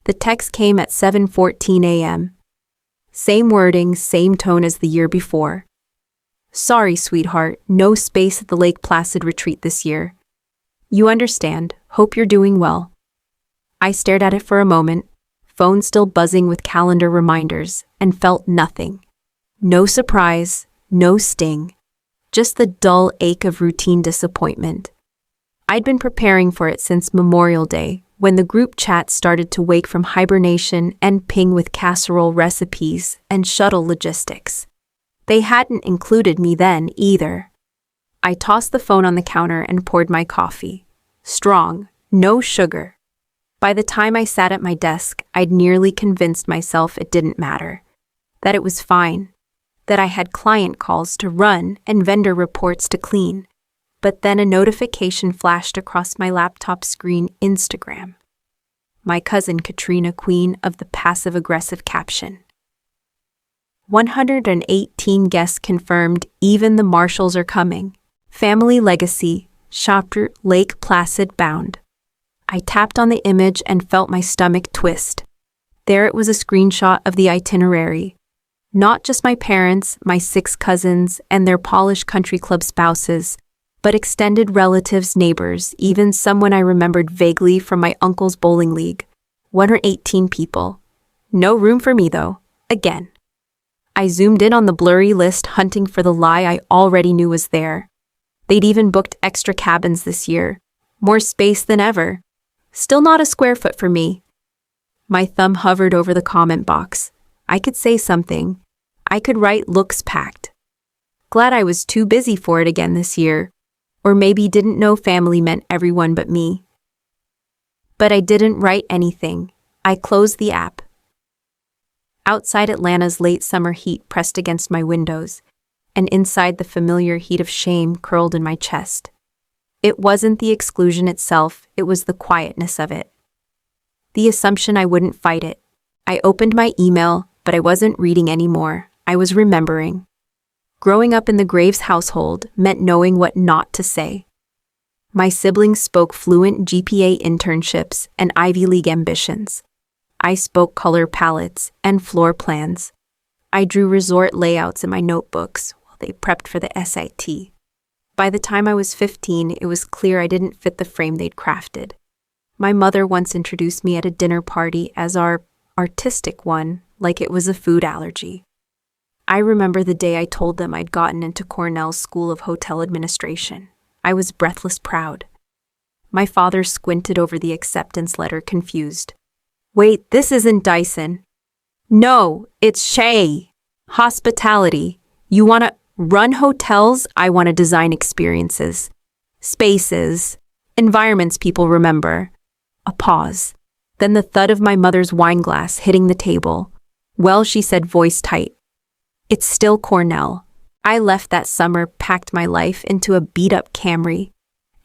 The text came at 7:14 a.m. Same wording, same tone as the year before. Sorry, sweetheart, no space at the Lake Placid retreat this year. You understand, hope you're doing well. I stared at it for a moment, phone still buzzing with calendar reminders, and felt nothing. No surprise, no sting, just the dull ache of routine disappointment. I'd been preparing for it since Memorial Day, when the group chat started to wake from hibernation and ping with casserole recipes and shuttle logistics. They hadn't included me then either. I tossed the phone on the counter and poured my coffee. Strong, no sugar. By the time I sat at my desk, I'd nearly convinced myself it didn't matter, that it was fine, that I had client calls to run and vendor reports to clean. But then a notification flashed across my laptop screen: Instagram. My cousin Katrina, queen of the passive-aggressive caption. 118 guests confirmed, even the marshals are coming. Family legacy, chapter Lake Placid bound. I tapped on the image and felt my stomach twist. There it was, a screenshot of the itinerary. Not just my parents, my 6 cousins, and their polished country club spouses, but extended relatives, neighbors, even someone I remembered vaguely from my uncle's bowling league. 118 people. No room for me, though. Again. I zoomed in on the blurry list, hunting for the lie I already knew was there. They'd even booked extra cabins this year. More space than ever. Still not a square foot for me. My thumb hovered over the comment box. I could say something. I could write "looks packed." Glad I was too busy for it again this year. Or maybe didn't know family meant everyone but me. But I didn't write anything. I closed the app. Outside, Atlanta's late summer heat pressed against my windows, and inside, the familiar heat of shame curled in my chest. It wasn't the exclusion itself, it was the quietness of it. The assumption I wouldn't fight it. I opened my email, but I wasn't reading anymore. I was remembering. Growing up in the Graves household meant knowing what not to say. My siblings spoke fluent GPA internships and Ivy League ambitions. I spoke color palettes and floor plans. I drew resort layouts in my notebooks while they prepped for the SAT. By the time I was 15, it was clear I didn't fit the frame they'd crafted. My mother once introduced me at a dinner party as our artistic one, like it was a food allergy. I remember the day I told them I'd gotten into Cornell's School of Hotel Administration. I was breathless proud. My father squinted over the acceptance letter, confused. Wait, this isn't Dyson. No, it's Shay. Hospitality. You want to run hotels? I want to design experiences. Spaces. Environments people remember. A pause. Then the thud of my mother's wine glass hitting the table. Well, she said, voice tight. It's still Cornell. I left that summer, packed my life into a beat-up Camry,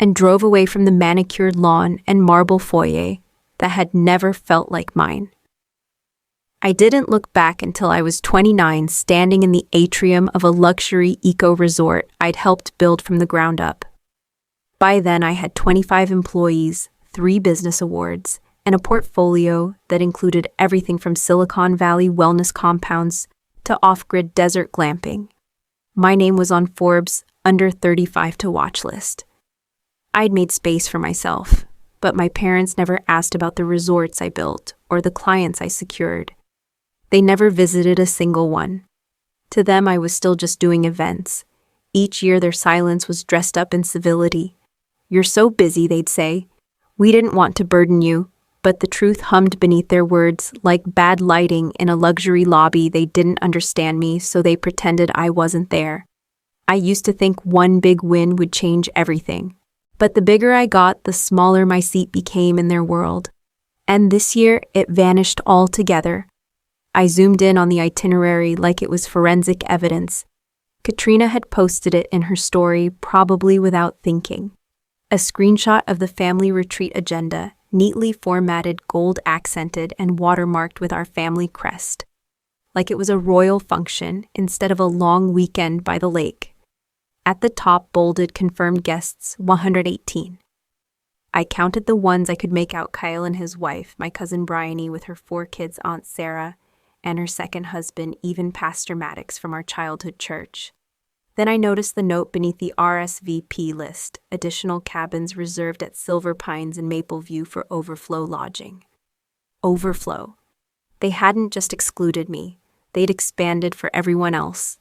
and drove away from the manicured lawn and marble foyer that had never felt like mine. I didn't look back until I was 29, standing in the atrium of a luxury eco-resort I'd helped build from the ground up. By then, I had 25 employees, 3 business awards, and a portfolio that included everything from Silicon Valley wellness compounds to off-grid desert glamping. My name was on Forbes' under 35 to watch list. I'd made space for myself, but my parents never asked about the resorts I built or the clients I secured. They never visited a single one. To them, I was still just doing events. Each year, their silence was dressed up in civility. You're so busy, they'd say. We didn't want to burden you. But the truth hummed beneath their words like bad lighting in a luxury lobby. They didn't understand me, so they pretended I wasn't there. I used to think one big win would change everything. But the bigger I got, the smaller my seat became in their world. And this year, it vanished altogether. I zoomed in on the itinerary like it was forensic evidence. Katrina had posted it in her story, probably without thinking. A screenshot of the family retreat agenda, neatly formatted, gold-accented, and watermarked with our family crest, like it was a royal function instead of a long weekend by the lake. At the top, bolded, confirmed guests, 118. I counted the ones I could make out: Kyle and his wife, my cousin Bryony with her 4 kids, Aunt Sarah, and her second husband, even Pastor Maddox from our childhood church. Then I noticed the note beneath the RSVP list: additional cabins reserved at Silver Pines and Mapleview for overflow lodging. Overflow. They hadn't just excluded me, they'd expanded for everyone else.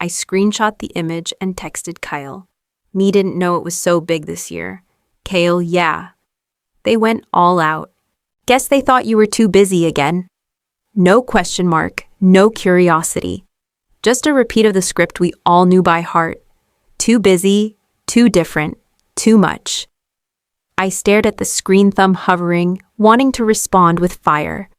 I screenshot the image and texted Kyle. Me didn't know it was so big this year. Kale, yeah. They went all out. Guess they thought you were too busy again. No question mark, no curiosity. Just a repeat of the script we all knew by heart. Too busy, too different, too much. I stared at the screen, thumb hovering, wanting to respond with fire.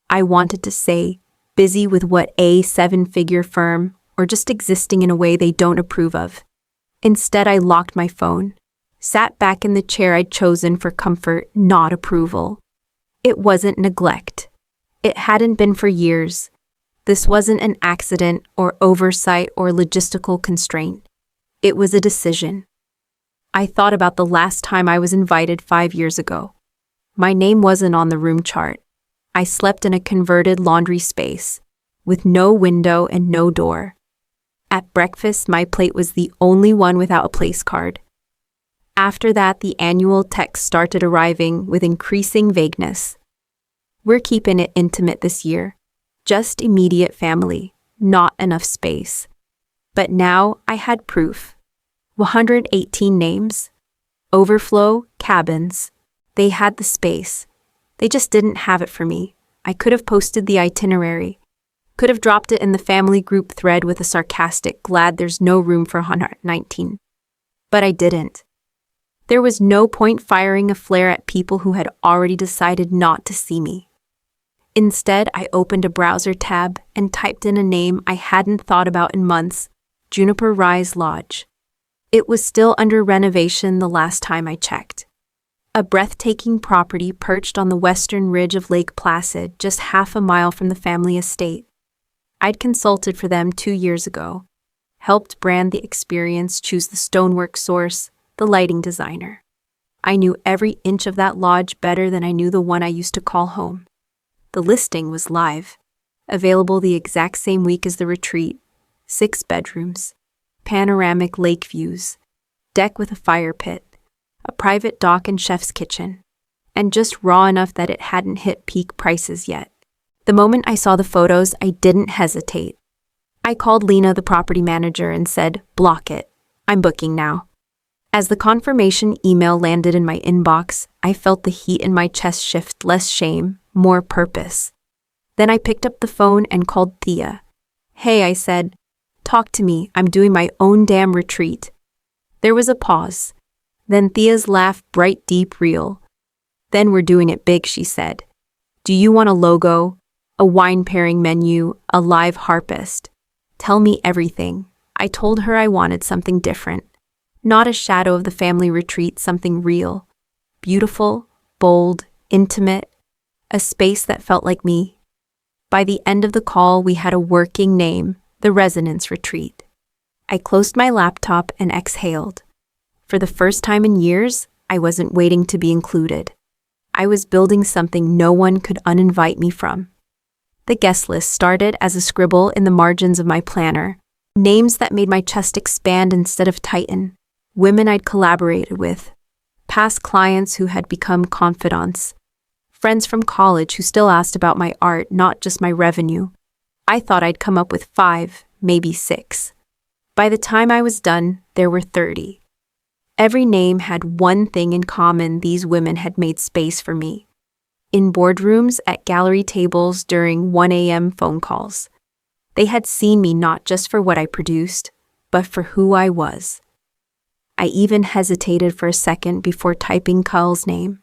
I wanted to say, busy with what, a 7-figure firm, or just existing in a way they don't approve of. Instead, I locked my phone, sat back in the chair I'd chosen for comfort, not approval. It wasn't neglect. It hadn't been for years. This wasn't an accident or oversight or logistical constraint. It was a decision. I thought about the last time I was invited 5 years ago. My name wasn't on the room chart. I slept in a converted laundry space, with no window and no door. At breakfast, my plate was the only one without a place card. After that, the annual texts started arriving with increasing vagueness. We're keeping it intimate this year. Just immediate family, not enough space. But now I had proof. 118 names. Overflow, cabins. They had the space. They just didn't have it for me. I could have posted the itinerary. Could have dropped it in the family group thread with a sarcastic, glad there's no room for 119. But I didn't. There was no point firing a flare at people who had already decided not to see me. Instead, I opened a browser tab and typed in a name I hadn't thought about in months: Juniper Rise Lodge. It was still under renovation the last time I checked. A breathtaking property perched on the western ridge of Lake Placid, just half a mile from the family estate. I'd consulted for them 2 years ago, helped brand the experience, choose the stonework source, the lighting designer. I knew every inch of that lodge better than I knew the one I used to call home. The listing was live, available the exact same week as the retreat. 6 bedrooms, panoramic lake views, deck with a fire pit, a private dock and chef's kitchen, and just raw enough that it hadn't hit peak prices yet. The moment I saw the photos, I didn't hesitate. I called Lena, the property manager, and said, "Block it. I'm booking now." As the confirmation email landed in my inbox, I felt the heat in my chest shift: less shame, more purpose. Then I picked up the phone and called Thea. "Hey," I said, "talk to me. I'm doing my own damn retreat." There was a pause. Then Thea's laugh, bright, deep, real. "Then we're doing it big," she said. "Do you want a logo, a wine pairing menu, a live harpist? Tell me everything." I told her I wanted something different. Not a shadow of the family retreat, something real. Beautiful, bold, intimate. A space that felt like me. By the end of the call, we had a working name: the Resonance Retreat. I closed my laptop and exhaled. For the first time in years, I wasn't waiting to be included. I was building something no one could uninvite me from. The guest list started as a scribble in the margins of my planner. Names that made my chest expand instead of tighten. Women I'd collaborated with. Past clients who had become confidants. Friends from college who still asked about my art, not just my revenue. I thought I'd come up with 5, maybe 6. By the time I was done, there were 30. Every name had one thing in common: these women had made space for me. In boardrooms, at gallery tables, during 1 a.m. phone calls. They had seen me not just for what I produced, but for who I was. I even hesitated for a second before typing Kyle's name.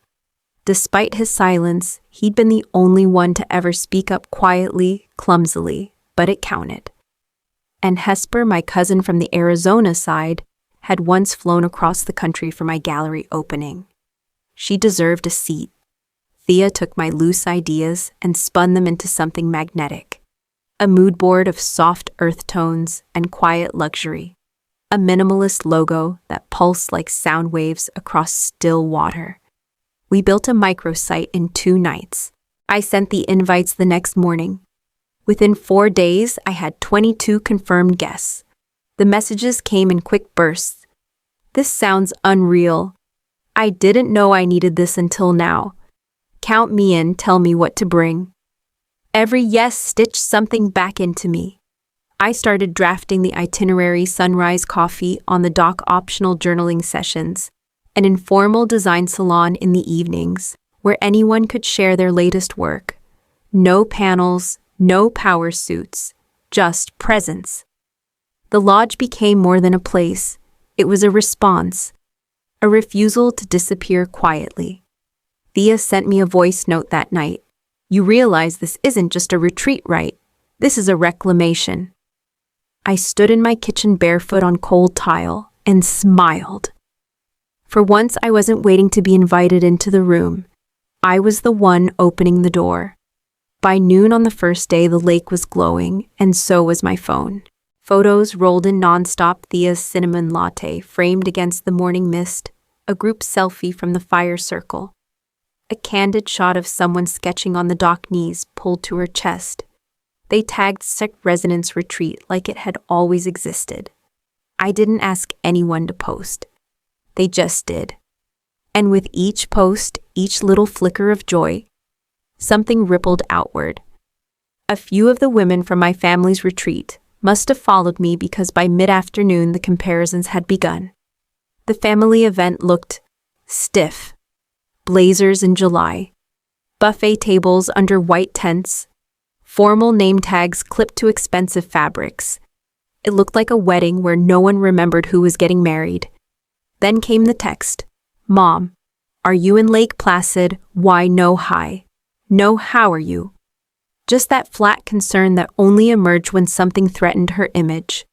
Despite his silence, he'd been the only one to ever speak up quietly, clumsily, but it counted. And Hesper, my cousin from the Arizona side, had once flown across the country for my gallery opening. She deserved a seat. Thea took my loose ideas and spun them into something magnetic. A mood board of soft earth tones and quiet luxury. A minimalist logo that pulsed like sound waves across still water. We built a microsite in 2 nights. I sent the invites the next morning. Within 4 days, I had 22 confirmed guests. The messages came in quick bursts. This sounds unreal. I didn't know I needed this until now. Count me in, tell me what to bring. Every yes stitched something back into me. I started drafting the itinerary, sunrise coffee on the dock, optional journaling sessions, an informal design salon in the evenings where anyone could share their latest work. No panels, no power suits, just presence. The lodge became more than a place. It was a response, a refusal to disappear quietly. Thea sent me a voice note that night. You realize this isn't just a retreat, right? This is a reclamation. I stood in my kitchen barefoot on cold tile and smiled. For once, I wasn't waiting to be invited into the room. I was the one opening the door. By noon on the first day, the lake was glowing, and so was my phone. Photos rolled in nonstop, Thea's cinnamon latte framed against the morning mist, a group selfie from the fire circle. A candid shot of someone sketching on the dock, knees pulled to her chest. They tagged Sick Resonance Retreat like it had always existed. I didn't ask anyone to post. They just did. And with each post, each little flicker of joy, something rippled outward. A few of the women from my family's retreat must have followed me because by mid-afternoon the comparisons had begun. The family event looked stiff. Blazers in July, buffet tables under white tents, formal name tags clipped to expensive fabrics. It looked like a wedding where no one remembered who was getting married. Then came the text, Mom, are you in Lake Placid? Why no hi? No how are you? Just that flat concern that only emerged when something threatened her image.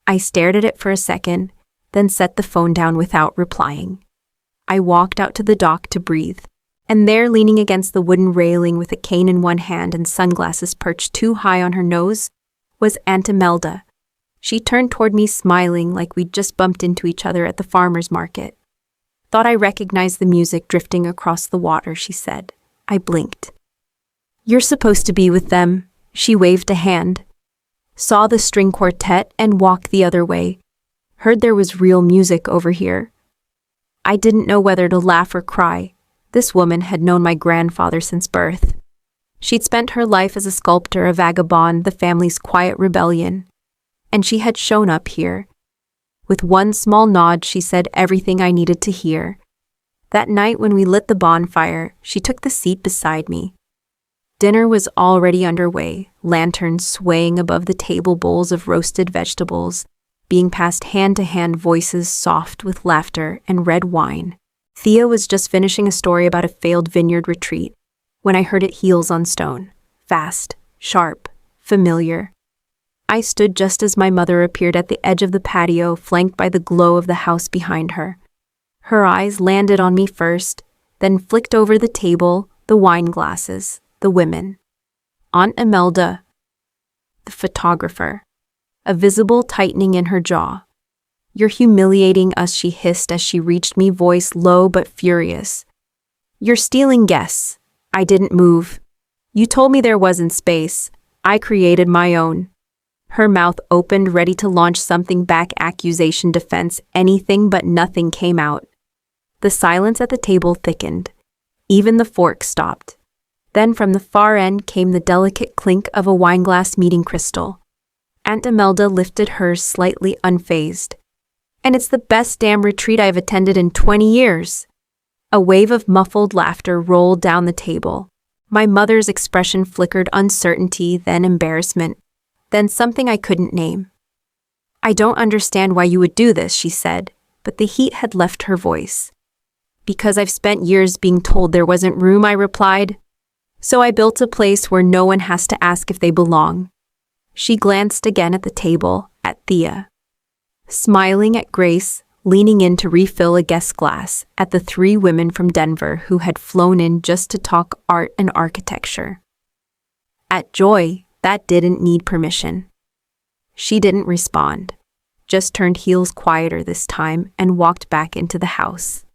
I stared at it for a second, then set the phone down without replying. I walked out to the dock to breathe, and there, leaning against the wooden railing with a cane in one hand and sunglasses perched too high on her nose, was Aunt Imelda. She turned toward me smiling like we'd just bumped into each other at the farmer's market. Thought I recognized the music drifting across the water, she said. I blinked. You're supposed to be with them, she waved a hand. Saw the string quartet and walked the other way. Heard there was real music over here. I didn't know whether to laugh or cry. This woman had known my grandfather since birth. She'd spent her life as a sculptor, a vagabond, the family's quiet rebellion. And she had shown up here. With one small nod, she said everything I needed to hear. That night when we lit the bonfire, she took the seat beside me. Dinner was already underway, lanterns swaying above the table, bowls of roasted vegetables, being passed hand to hand, voices soft with laughter and red wine. Thea was just finishing a story about a failed vineyard retreat when I heard it, heels on stone, fast, sharp, familiar. I stood just as my mother appeared at the edge of the patio, flanked by the glow of the house behind her. Her eyes landed on me first, then flicked over the table, the wine glasses, the women. Aunt Imelda, the photographer, a visible tightening in her jaw. You're humiliating us, she hissed as she reached me, voice low but furious. You're stealing guests. I didn't move. You told me there wasn't space. I created my own. Her mouth opened, ready to launch something back, accusation, defense, anything, but nothing came out. The silence at the table thickened. Even the fork stopped. Then from the far end came the delicate clink of a wineglass meeting crystal. Aunt Imelda lifted hers, slightly unfazed. And it's the best damn retreat I've attended in 20 years. A wave of muffled laughter rolled down the table. My mother's expression flickered, uncertainty, then embarrassment, then something I couldn't name. I don't understand why you would do this, she said, but the heat had left her voice. Because I've spent years being told there wasn't room, I replied. So I built a place where no one has to ask if they belong. She glanced again at the table, at Thea. Smiling at Grace, leaning in to refill a guest glass, at the 3 women from Denver who had flown in just to talk art and architecture. At Joy, that didn't need permission. She didn't respond, just turned heels quieter this time and walked back into the house.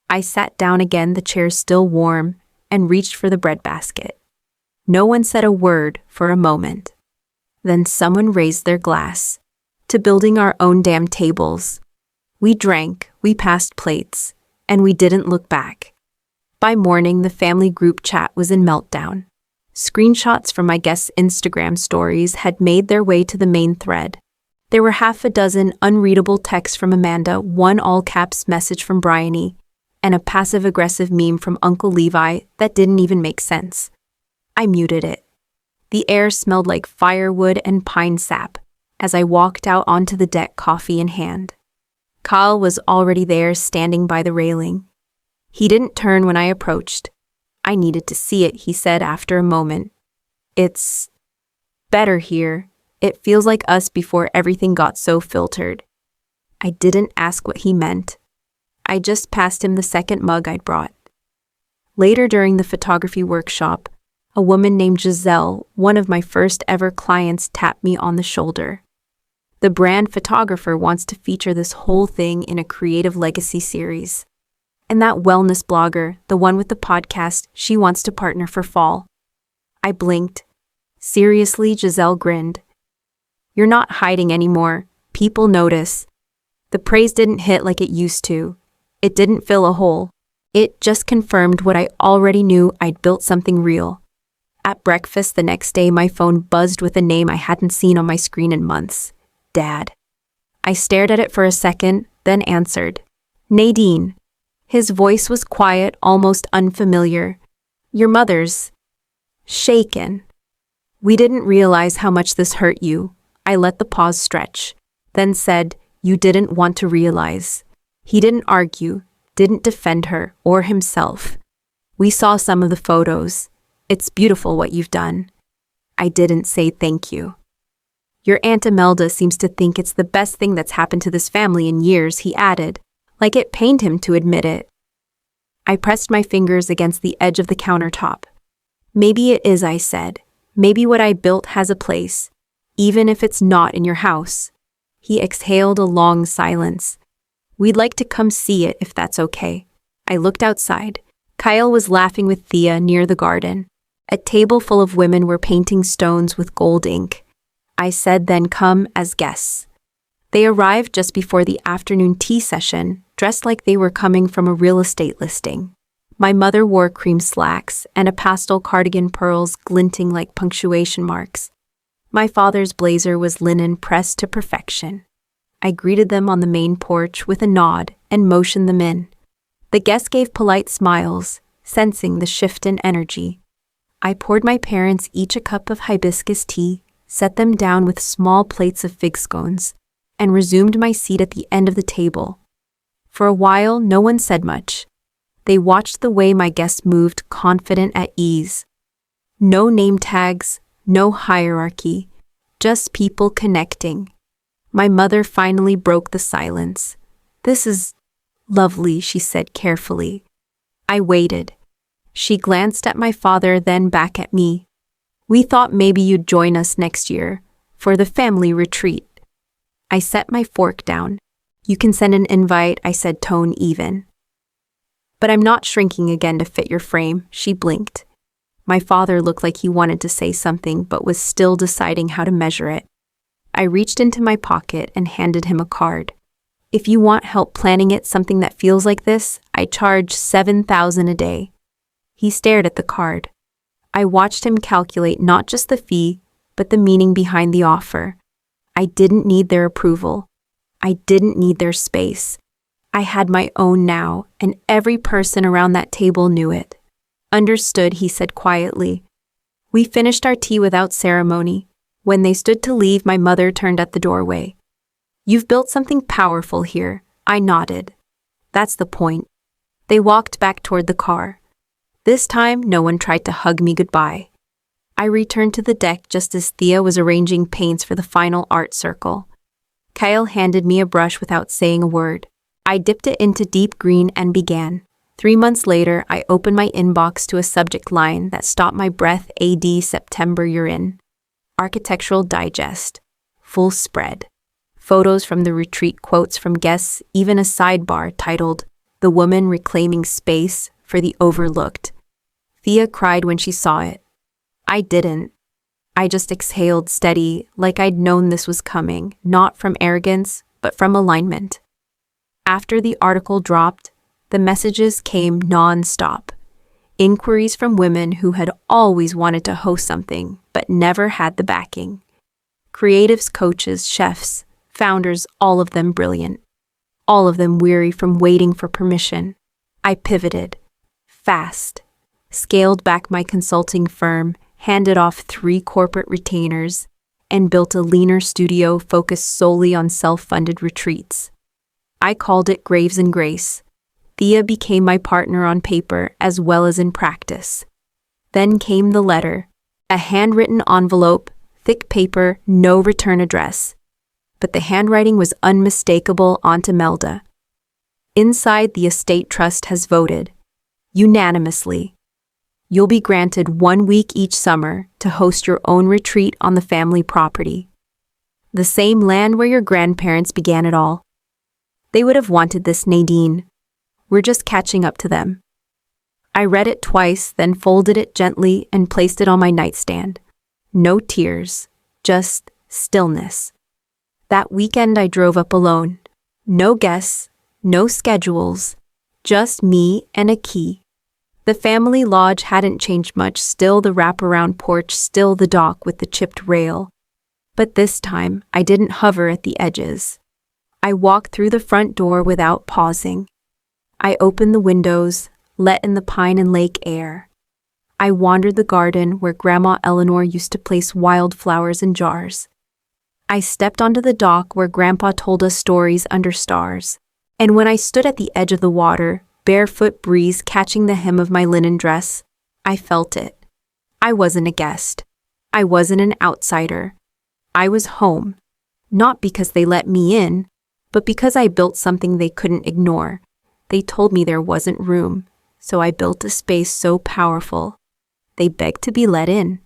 I sat down again, the chair still warm, and reached for the breadbasket. No one said a word for a moment. Then someone raised their glass. To building our own damn tables. We drank, we passed plates, and we didn't look back. By morning, the family group chat was in meltdown. Screenshots from my guests' Instagram stories had made their way to the main thread. There were half a dozen unreadable texts from Amanda, one all-caps message from Bryony, and a passive-aggressive meme from Uncle Levi that didn't even make sense. I muted it. The air smelled like firewood and pine sap as I walked out onto the deck, coffee in hand. Kyle was already there, standing by the railing. He didn't turn when I approached. I needed to see it, he said after a moment. It's better here. It feels like us before everything got so filtered. I didn't ask what he meant. I just passed him the second mug I'd brought. Later during the photography workshop, a woman named Giselle, one of my first ever clients, tapped me on the shoulder. The brand photographer wants to feature this whole thing in a creative legacy series. And that wellness blogger, the one with the podcast, she wants to partner for fall. I blinked. Seriously, Giselle grinned. You're not hiding anymore. People notice. The praise didn't hit like it used to. It didn't fill a hole. It just confirmed what I already knew. I'd built something real. At breakfast the next day, my phone buzzed with a name I hadn't seen on my screen in months. Dad. I stared at it for a second, then answered. Nadine. His voice was quiet, almost unfamiliar. Your mother's. Shaken. We didn't realize how much this hurt you. I let the pause stretch, then said, you didn't want to realize. He didn't argue, didn't defend her or himself. We saw some of the photos. It's beautiful what you've done. I didn't say thank you. Your Aunt Imelda seems to think it's the best thing that's happened to this family in years, he added, like it pained him to admit it. I pressed my fingers against the edge of the countertop. Maybe it is, I said. Maybe what I built has a place, even if it's not in your house. He exhaled a long silence. We'd like to come see it if that's okay. I looked outside. Kyle was laughing with Thea near the garden. A table full of women were painting stones with gold ink. I said, then come as guests. They arrived just before the afternoon tea session, dressed like they were coming from a real estate listing. My mother wore cream slacks and a pastel cardigan, pearls glinting like punctuation marks. My father's blazer was linen pressed to perfection. I greeted them on the main porch with a nod and motioned them in. The guests gave polite smiles, sensing the shift in energy. I poured my parents each a cup of hibiscus tea, set them down with small plates of fig scones, and resumed my seat at the end of the table. For a while, no one said much. They watched the way my guests moved, confident at ease. No name tags, no hierarchy, just people connecting. My mother finally broke the silence. This is lovely, she said carefully. I waited. She glanced at my father, then back at me. We thought maybe you'd join us next year, for the family retreat. I set my fork down. You can send an invite, I said, tone even. But I'm not shrinking again to fit your frame, she blinked. My father looked like he wanted to say something, but was still deciding how to measure it. I reached into my pocket and handed him a card. If you want help planning it, something that feels like this, I charge $7,000 a day. He stared at the card. I watched him calculate not just the fee, but the meaning behind the offer. I didn't need their approval. I didn't need their space. I had my own now, and every person around that table knew it. Understood, he said quietly. We finished our tea without ceremony. When they stood to leave, my mother turned at the doorway. You've built something powerful here. I nodded. That's the point. They walked back toward the car. This time, no one tried to hug me goodbye. I returned to the deck just as Thea was arranging paints for the final art circle. Kyle handed me a brush without saying a word. I dipped it into deep green and began. 3 months later, I opened my inbox to a subject line that stopped my breath. AD September you're in. Architectural Digest. Full spread. Photos from the retreat, quotes from guests, even a sidebar titled, the woman reclaiming space for the overlooked. Thea cried when she saw it. I didn't. I just exhaled steady, like I'd known this was coming, not from arrogance, but from alignment. After the article dropped, the messages came non-stop. Inquiries from women who had always wanted to host something, but never had the backing. Creatives, coaches, chefs, founders, all of them brilliant. All of them weary from waiting for permission. I pivoted. Fast. Scaled back my consulting firm, handed off 3 corporate retainers, and built a leaner studio focused solely on self-funded retreats. I called it Graves and Grace. Thea became my partner on paper as well as in practice. Then came the letter, a handwritten envelope, thick paper, no return address. But the handwriting was unmistakable onto Melda. Inside, the estate trust has voted, unanimously. You'll be granted 1 week each summer to host your own retreat on the family property. The same land where your grandparents began it all. They would have wanted this, Nadine. We're just catching up to them. I read it twice, then folded it gently and placed it on my nightstand. No tears, just stillness. That weekend I drove up alone. No guests, no schedules, just me and a key. The family lodge hadn't changed much, still the wraparound porch, still the dock with the chipped rail. But this time, I didn't hover at the edges. I walked through the front door without pausing. I opened the windows, let in the pine and lake air. I wandered the garden where Grandma Eleanor used to place wildflowers in jars. I stepped onto the dock where Grandpa told us stories under stars. And when I stood at the edge of the water, barefoot breeze catching the hem of my linen dress, I felt it. I wasn't a guest. I wasn't an outsider. I was home. Not because they let me in, but because I built something they couldn't ignore. They told me there wasn't room, so I built a space so powerful. They begged to be let in.